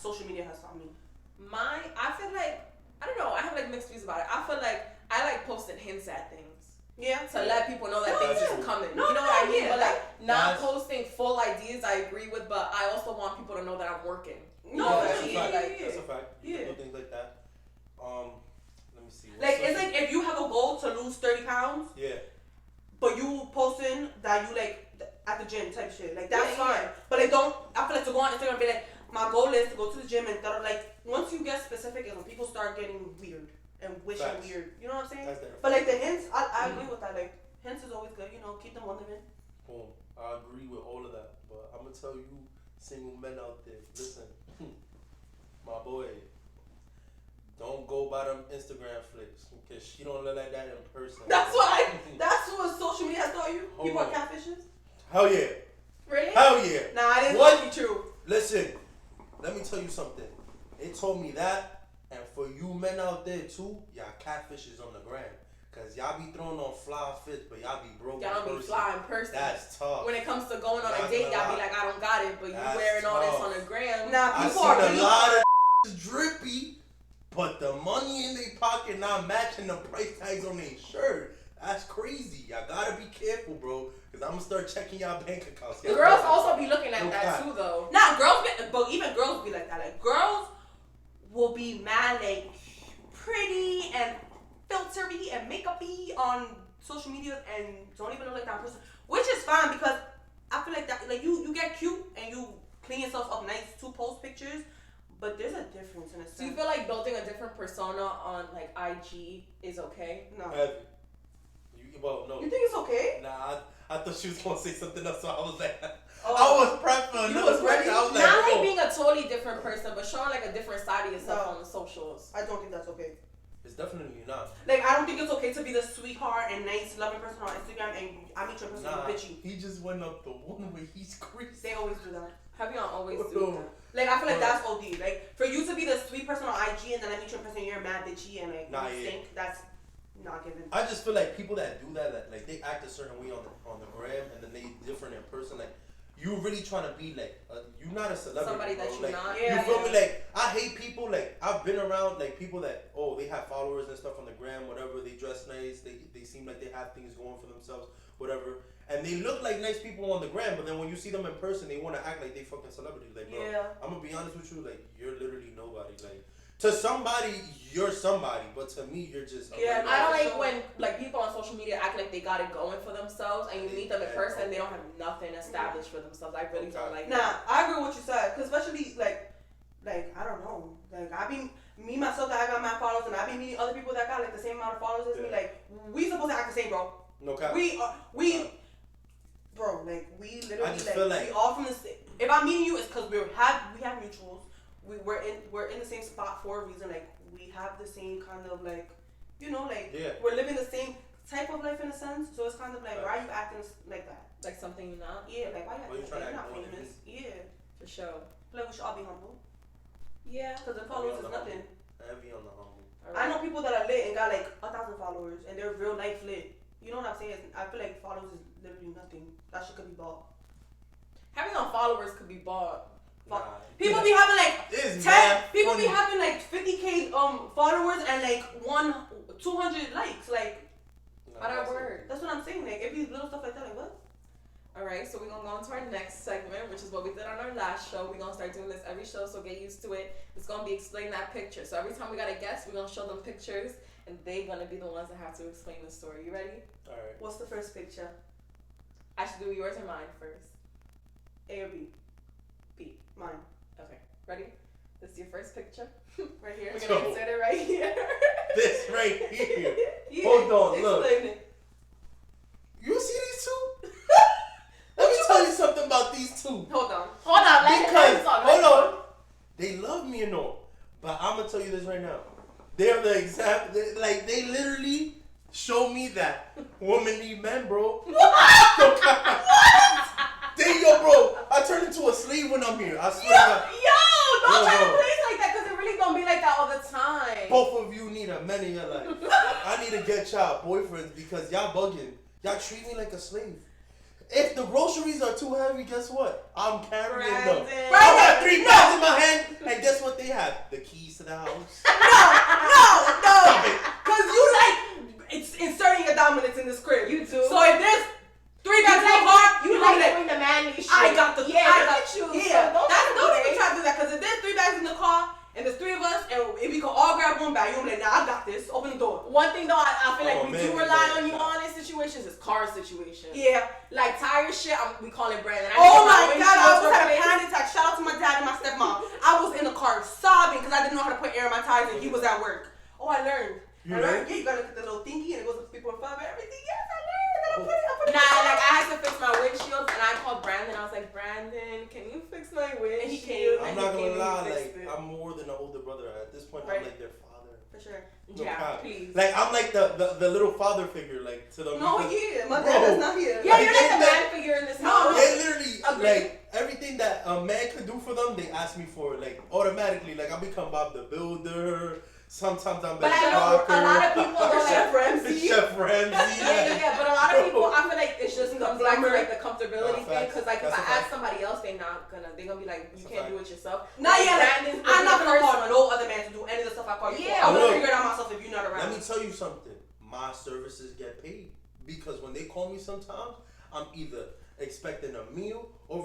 social media has taught me. I feel like I don't know. I have like mixed views about it. I feel like I like posting hints at things. Yeah. To let people know that things is coming. You know what I mean? But like not posting full ideas I agree with, but I also want people to know that I'm working. That's a fact. You can do things like that. Let me see. Like it's like if you have a goal to lose 30 pounds. Yeah. But you posting that you like at the gym type shit. Like that's fine. But like don't I feel like to go on Instagram and be like, my goal is to go to the gym and like once you get specific is when people start getting weird. And wishing weird, you know what I'm saying? But like the hints, I agree with that. Like hints is always good, keep them on living. Boom, I agree with all of that. But I'm gonna tell you, single men out there, listen, my boy, don't go by them Instagram flicks because she don't look like that in person. That's what social media has taught you. People are catfishes. Hell yeah. Really? Hell yeah. Nah, I didn't want you true. Listen, let me tell you something. It told me that. And for you men out there too, y'all catfishes on the gram. Cause y'all be throwing on fly fits, but y'all be broke. Y'all don't be fly in person. That's tough. When it comes to going on a date, y'all be like, I don't got it, but you wearing all this on the gram. Nah, people I are seen a lot of drippy, but the money in their pocket not matching the price tags on their shirt. That's crazy. Y'all gotta be careful, bro. Cause I'm gonna start checking y'all bank accounts. Girls also be looking at that too, though. Nah, but even girls be like that. Like girls will be mad like pretty and filtery and makeup-y on social media and don't even look like that person, which is fine because I feel like that like you get cute and you clean yourself up nice to post pictures, but there's a difference in a sense. Do you feel like building a different persona on like IG is okay? No. No. You think it's okay? Nah, I thought she was gonna say something else, so I was like, I was prepping. You was ready. I was like, not like being a totally different person, but showing like a different side of yourself on the socials. I don't think that's okay. It's definitely not. Like I don't think it's okay to be the sweetheart and nice, loving person on Instagram, and I meet your person bitchy. He just went up the one where he's crazy. They always do that. Have y'all always do that? Like I feel like that's OD. Like for you to be the sweet person on IG and then I meet your person, you're mad bitchy and like you stink. That's not given. I just feel like people that do that, like they act a certain way on the gram and then they different in person. Like you really trying to be like, you're not a celebrity. Somebody that you're like, not. You feel me? Like, I hate people, like, I've been around, like, people that, they have followers and stuff on the gram, whatever, they dress nice, they seem like they have things going for themselves, whatever. And they look like nice people on the gram, but then when you see them in person, they want to act like they fucking celebrities. Like, bro, I'm going to be honest with you, like, you're literally nobody. Like, to somebody, you're somebody, but to me, you're just. I don't like when like people on social media act like they got it going for themselves, and you meet them in person, and they don't have nothing established for themselves. I really don't like. Nah, I agree with what you said, cause especially like I don't know, like I be me myself that I got my followers, and I be meeting other people that got like the same amount of followers as me. Like we supposed to act the same, bro. No cap. Bro, like we literally like we all from the same. If I'm meeting you, it's cause we have mutuals. We're in the same spot for a reason. Like we have the same kind of like, we're living the same type of life in a sense. So it's kind of like, why are you acting like that? Like something you're not. Yeah, like why you acting like you're not famous? Yeah, for sure. Like we should all be humble. Yeah, because the followers is nothing. Heavy on the humble. Right. I know people that are lit and got like 1,000 followers and they're real life lit. You know what I'm saying? I feel like followers is literally nothing. That shit could be bought. Having on followers could be bought. Nah. People be having like 10. People be having like 50K followers and like 200 likes. Like, how that work? That's what I'm saying. Like, it be little stuff like that. Like, what? Alright, so we're gonna go into our next segment, which is what we did on our last show. We're gonna start doing this every show, so get used to it. It's gonna be explain that picture. So every time we got a guest, we're gonna show them pictures, and they're gonna be the ones that have to explain the story. You ready? Alright. What's the first picture? I should do yours or mine first. A or B? B. Mine. Okay. Ready? This is your first picture. Right here. We're gonna insert it right here. This right here. Yeah. Hold on, look. It. You see these two? Let me tell you something about these two. Hold on. Hold on. They love me and all, but I'm gonna tell you this right now. They're the exact. They literally show me that women need men, bro. What? Yo, bro, I turn into a slave when I'm here. I swear to God. Don't try to play like that, because it really don't be like that all the time. Both of you need a man in your life. I need to get y'all boyfriends because y'all bugging. Y'all treat me like a slave. If the groceries are too heavy, guess what? I'm carrying them. I got 3 bags in my hand, and guess what they have? The keys to the house. No. Because you it's inserting your dominance in this crib. You do. So if there's 3 bags in the car, you like doing the manly shit. I got the. Yeah, I got you. Yeah. So Don't even try to do that, because if there's 3 bags in the car and there's 3 of us, and if we can all grab one bag, you'll be like, nah, I got this. Open the door. One thing though, I feel like we do rely on you on in situations is car situations. Yeah. Like tire shit, we call it Brandon. Oh my God, I was having a panic attack. Shout out to my dad and my stepmom. I was in the car sobbing because I didn't know how to put air in my tires and he was at work. Oh, I learned. You learned? Yeah, you gotta look at the little thingy and it goes up to people in front of everything. Yes, I learned. Like I had to fix my windshields and I called Brandon. I was like, Brandon, can you fix my windshield? And he came. I'm not gonna lie, like I'm more than an older brother. At this point, I'm like their father. For sure. No yeah, problem. please. Like I'm like the little father figure, like to them. No, yeah, my dad is not here. Yeah, you're like the man figure in this house. They literally like everything that a man could do for them, they ask me for, like automatically. Like I become Bob the Builder. Sometimes I'm but I know a lot of people are like Chef Ramsay. Yeah. But a lot of people, I feel like it's just comes back to like the comfortability thing. Because like if I ask somebody else, they're gonna be like, you can't do it yourself. Not yet. I'm not gonna call no other man to do any of the stuff I call you for. I'm gonna figure it out myself if you're not around. Let me tell you something. My services get paid because when they call me, sometimes I'm either expecting a meal or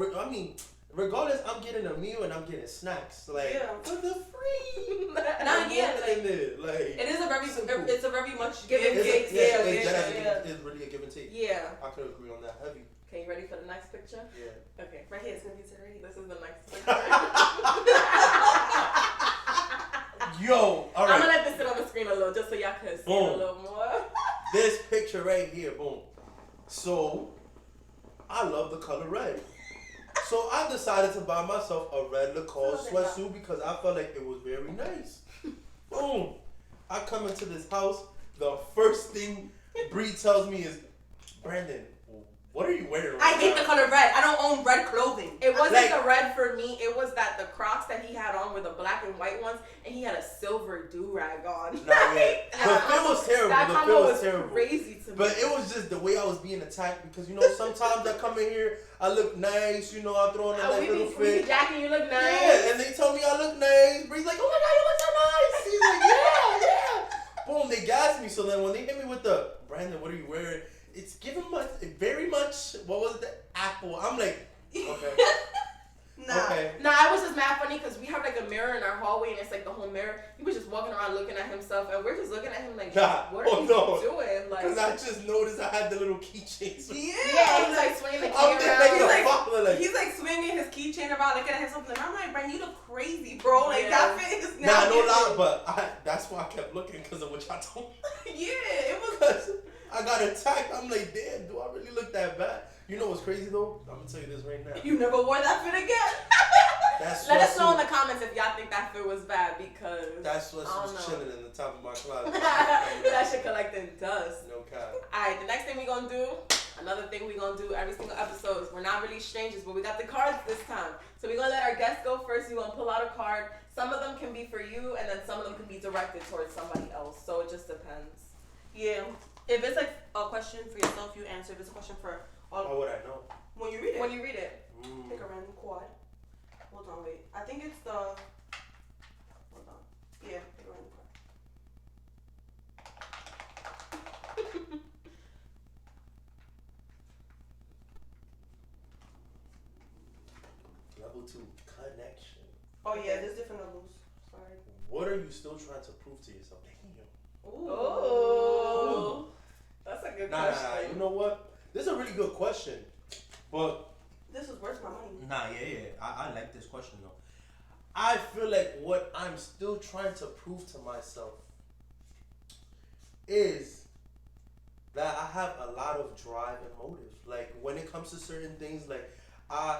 regardless, I'm getting a meal and I'm getting snacks, like for the free. Not yet. Like, it is a very, simple. It's a very much give and take. It's really a give and take. Yeah, I could agree on that heavy. Okay, you ready for the next picture? Yeah. Okay, right here. It's gonna be ready. This is the next picture. Yo, all right. I'm gonna let this sit on the screen a little, just so y'all can see it a little more. This picture right here, boom. So, I love the color red. So I decided to buy myself a red Lacoste sweatsuit because I felt like it was very nice. Boom. I come into this house. The first thing Bree tells me is, Brandon, what are you wearing right I hate the color red. I don't own red clothing. It wasn't the red for me. It was that the Crocs that he had on were the black and white ones, and he had a silver do-rag on. Nah, yeah. The thing was terrible. That The combo fit was was terrible. crazy to me. But it was just the way I was being attacked because sometimes I come in here, I look nice, I throw on a nice little we fit. be jacking, you look nice. Yeah, and they tell me I look nice. Bree's like, oh my god, you look so nice. He's like, yeah. Boom, they gassed me. So then when they hit me with the Brandon, what are you wearing? It's giving very much. What was it? The apple. I'm like, okay. Okay. Nah, it was just mad funny because we have like a mirror in our hallway and it's like the whole mirror. He was just walking around looking at himself and we're just looking at him like, what are you doing? Like, because I just noticed I had the little keychains. Yeah, he's like swinging the key around. He's like swinging his keychain around, looking at him something. I'm like, Brandon, you look crazy, bro. Like that fit is now. Nah, no lie, but that's why I kept looking because of what y'all told me. Yeah, it was. Because I got attacked. I'm like, damn, do I really look that bad? You know what's crazy though? I'm gonna tell you this right now. You never wore that fit again. Let us know in the comments if y'all think that fit was bad because that's what's chilling in the top of my closet. That shit collecting dust. No cap. Alright, the next thing we gonna do, another thing we gonna do every single episode is we're not really strangers, but we got the cards this time. So we're gonna let our guests go first. You're gonna pull out a card. Some of them can be for you, and then some of them can be directed towards somebody else. So it just depends. Yeah. If it's like a question for yourself, you answer. If it's a question for all. How would I know? When you read it. When you read it. Pick a random quad. Hold on, wait. I think it's the. Hold on. Yeah, pick a random quad. Level 2 connection. Oh yeah, there's different levels. Sorry. What are you still trying to prove to yourself? Damn. Ooh. That's a good question. Nah. You know what? This is a really good question, but this is worth my money. Nah, yeah. I like this question though. I feel like what I'm still trying to prove to myself is that I have a lot of drive and motive. Like when it comes to certain things, I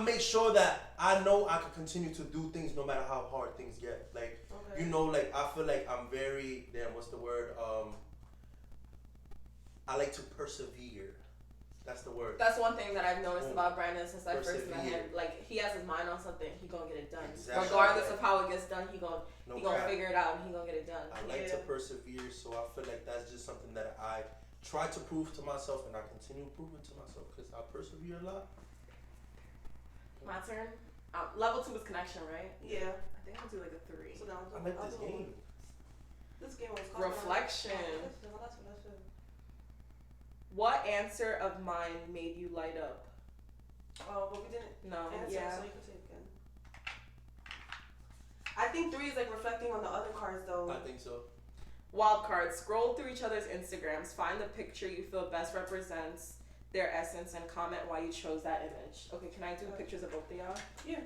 make sure that I know I can continue to do things no matter how hard things get. Like, okay. I feel like I'm very, what's the word? I like to persevere. That's the word. That's one thing that I've noticed about Brandon since I first met him. Like, he has his mind on something, he gonna get it done. Exactly. Regardless of how it gets done, he gonna figure it out and he gonna get it done. I like to persevere, so I feel like that's just something that I try to prove to myself, and I continue proving to myself because I persevere a lot. My turn. Level 2 is connection, right? Yeah. I think I'll do like a 3. So now I like this game. This game was reflection. What answer of mine made you light up? Oh, but we didn't answer, so you can say it again. I think 3 is like reflecting on the other cards though. I think so. Wild card. Scroll through each other's Instagrams. Find the picture you feel best represents their essence and comment why you chose that image. Okay, can I do pictures of both of y'all? Yeah.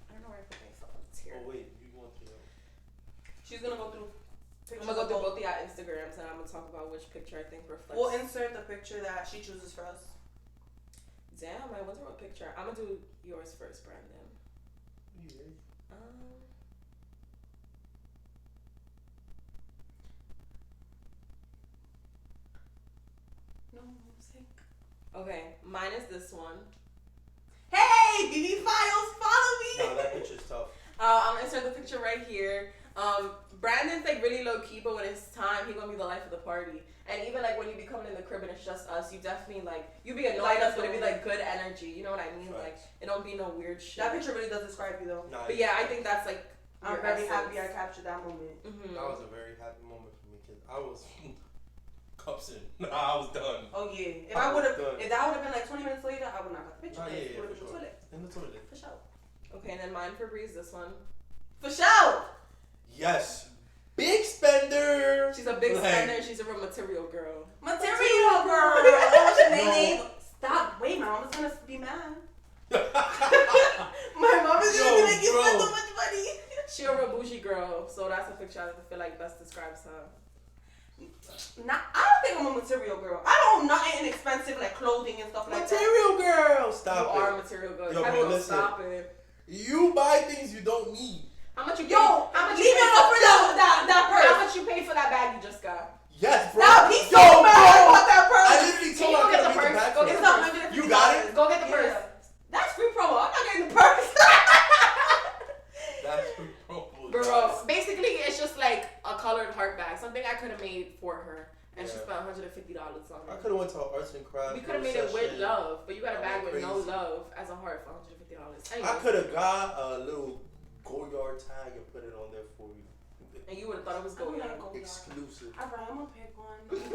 I don't know where I put my phone. It's here. Oh wait, you want to? She's gonna go through. I'm gonna go through both of y'all Instagrams and I'm gonna talk about which picture I think reflects. We'll insert the picture that she chooses for us. Damn, I wonder what picture. I'm gonna do yours first, Brandon. Yeah. No music. Okay, mine is this one. Hey, BB Files, follow me. No, that picture's tough. I'm gonna insert the picture right here. Brandon's like really low key, but when it's time, he gonna be the life of the party. And even like when you be coming in the crib and it's just us, you definitely like you be annoyed us, but it be like good energy. You know what I mean? Right. Like it don't be no weird shit. That picture really does describe you though. Nah, But yeah, I think that's like. I'm very happy I captured that moment. Mm-hmm. That was a very happy moment for me because I was cups in. I was done. Oh yeah. If that would have been like 20 minutes later, I would not got the picture. Nah, yeah, for in the sure. toilet. In the toilet. For sure. Okay, and then mine for Breeze, this one. For sure. Yes. Big spender. She's a big spender. She's a real material girl. Material girl. What's your name? Stop. Wait, my mama's gonna be mad. My mama's gonna be like, you spent so much money. She a real bougie girl, so that's a picture I feel like best describes her. Nah, I don't think I'm a material girl. I don't own nothing inexpensive like clothing and stuff like that. Material girl. Stop You it. are a material girl. Yo, How bro, do you listen. stop it? You buy things you don't need. How much you pay? Yo, how much leave you it pay up for that purse. How much you pay for that bag you just got? Yes, bro. Stop, he's so Yo, mad bro. about that purse. I literally Can told you her go I get the gotta make purse? the back Go for get it. the purse. You got it? Go get the purse. That's free promo. I'm not getting the purse. That's free promo. Bro, basically basically, it's just like a colored heart bag. Something I could have made for her. And she spent $150 on it. I could have went to arts and crafts. We could have made it with love, but you got a bag with no love as a heart for $150. Anyway. I could have got a little Goyard tag and put it on there for you. And you would have thought it was Goyard. Exclusive. Alright, I'm gonna pick one. You need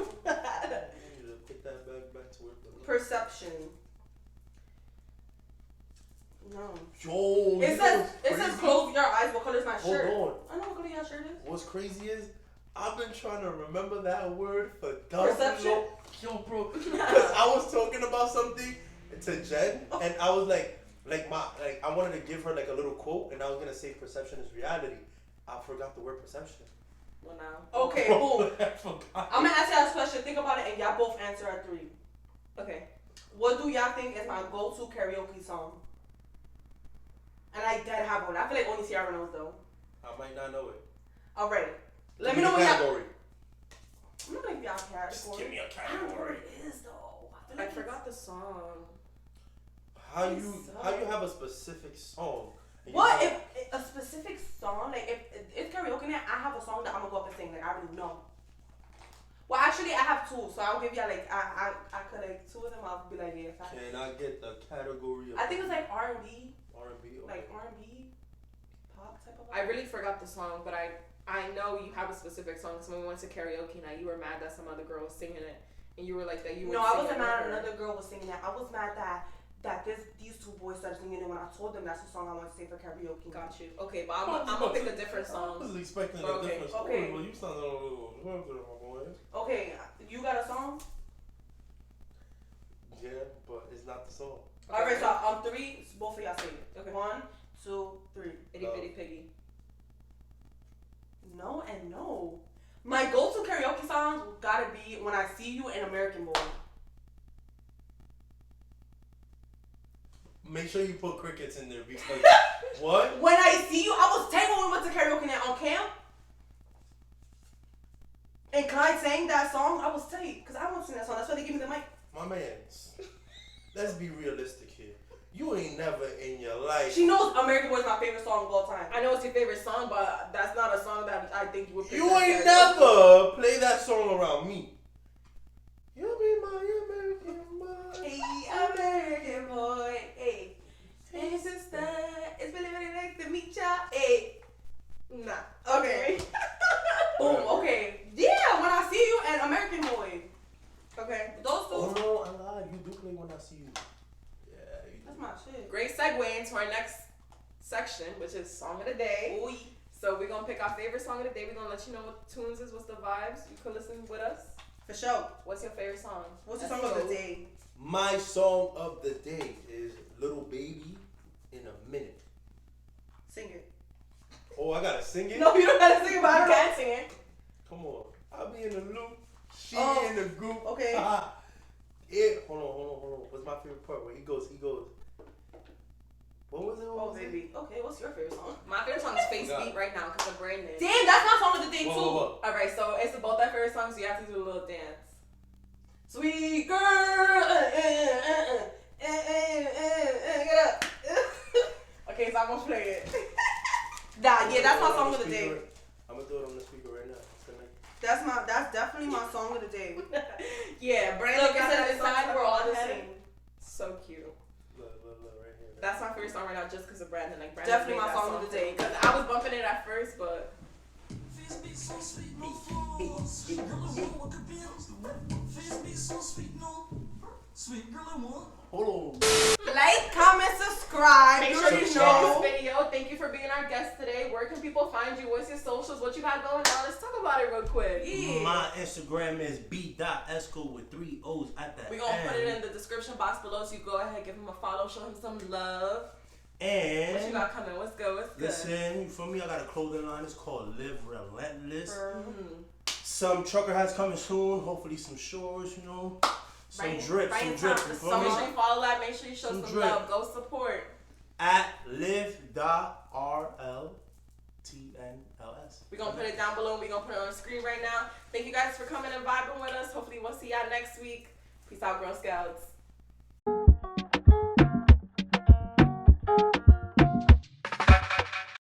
to pick that back to it. Perception. No. Yo, it says close your eyes. What color is my shirt? Hold on. I know what color your shirt is. What's crazy is I've been trying to remember that word for Perception? Yo, bro. Because I was talking about something to Jen, and I was like I wanted to give her like a little quote, and I was gonna say perception is reality. I forgot the word perception. Well, now. Okay, boom. I forgot. I'm gonna ask y'all this question. Think about it, and y'all both answer at 3. Okay. What do y'all think is my go-to karaoke song? And I did have one. I feel like only Ciara knows though. I might not know it. Alright. Let me know what y'all. category. I'm not gonna give y'all a category. Just give me a I don't know what category. it is though. I forgot the song. How you have a specific song? What if a specific song? Like if karaoke night, I have a song that I'm gonna go up and sing. Like I already know. Well, actually, I have 2, so I'll give y'all like I could like 2 of them. I'll be like yeah. Can I get the category? Of I think it's like R&B. R&B. Okay. Like R&B, pop type of. I really forgot the song, but I know you have a specific song. So when we went to karaoke night, you were mad that some other girl was singing it, and you were like that you were. No, I wasn't mad another girl was singing that. I was mad that these 2 boys started singing it when I told them that's the song I want to sing for karaoke. Got you. Okay, but I'm gonna pick a different song. I was expecting a different story, but you sounded a little boy. Okay, you got a song? Yeah, but it's not the song. Okay. Alright, so on 3, both of y'all say it. Okay. 1, 2, 3. Itty bitty piggy. No and no. My go-to karaoke songs gotta be When I See You and American Boy. Make sure you put crickets in there because what? When I See You, I was 10 when we went to karaoke night on camp. And Clyde sang that song. I was tight because I want to sing that song. That's why they gave me the mic. My mans, let's be realistic here. You ain't never in your life. She knows American Boy is my favorite song of all time. I know it's your favorite song, but that's not a song that I think you would pick. You ain't never play that song around me. You be my American boy. Hey, American boy. Hey. Hey, sister. It's really, really nice to meet ya. Hey. Nah. Okay. Boom. Okay. Yeah, When I See You and American Boy. Okay. Those 2. Oh no, I lied. You do play When I See You. Yeah, you do. That's my shit. Great segue into our next section, which is Song of the Day. Oy. So we're gonna pick our favorite song of the day. We're gonna let you know what tunes is, what's the vibes. You can listen with us. For sure. What's your favorite song? What's the song of the day? My song of the day is Little Baby in a Minute. Sing it. Oh, I gotta sing it? No, you don't gotta sing it, but I You can sing it. Come on. I'll be in the loop. She Oh, in the group. okay. Hold on. What's my favorite part? Where he goes. What was it? Oh, baby. Okay, what's your favorite song? My favorite song is Face Beat right now because of Brandon. Damn, that's my song of the day, too. Whoa. Alright, so it's both our favorite songs, so you have to do a little dance. Sweet girl. Get up. Okay, so I'm gonna play it. Yeah, that's my song of the day. I'm gonna do it on the speaker right now. That's definitely my song of the day. Yeah, Brandon Look, got it that says inside we're all the same. So cute. Look, right here. That's my favorite song right now just because of Brandon. Like Brandon Definitely my song of the day. Because I was bumping it at first, but Hold on. Like, comment, subscribe. make sure you share this video. Thank you for being our guest today. Where can people find you? What's your socials? What you got going on? Let's talk about it real quick. Yeah. My Instagram is b.esco with 3 O's at the We're going to end. put it in the description box below, so you go ahead, give him a follow, show him some love. What you And got coming? What's good? What's good? listen, for me, I got a clothing line. It's called Live Relentless. Mhm. Some trucker hats coming soon. Hopefully some shorts, you know. Some drip, right some in drip. time You for feel So me? make sure you follow that. Make sure you show Some some drip. love. Go support. At live.rltnls. We're going to put it down below. We're going to put it on the screen right now. Thank you guys for coming and vibing with us. Hopefully we'll see y'all next week. Peace out, Girl Scouts.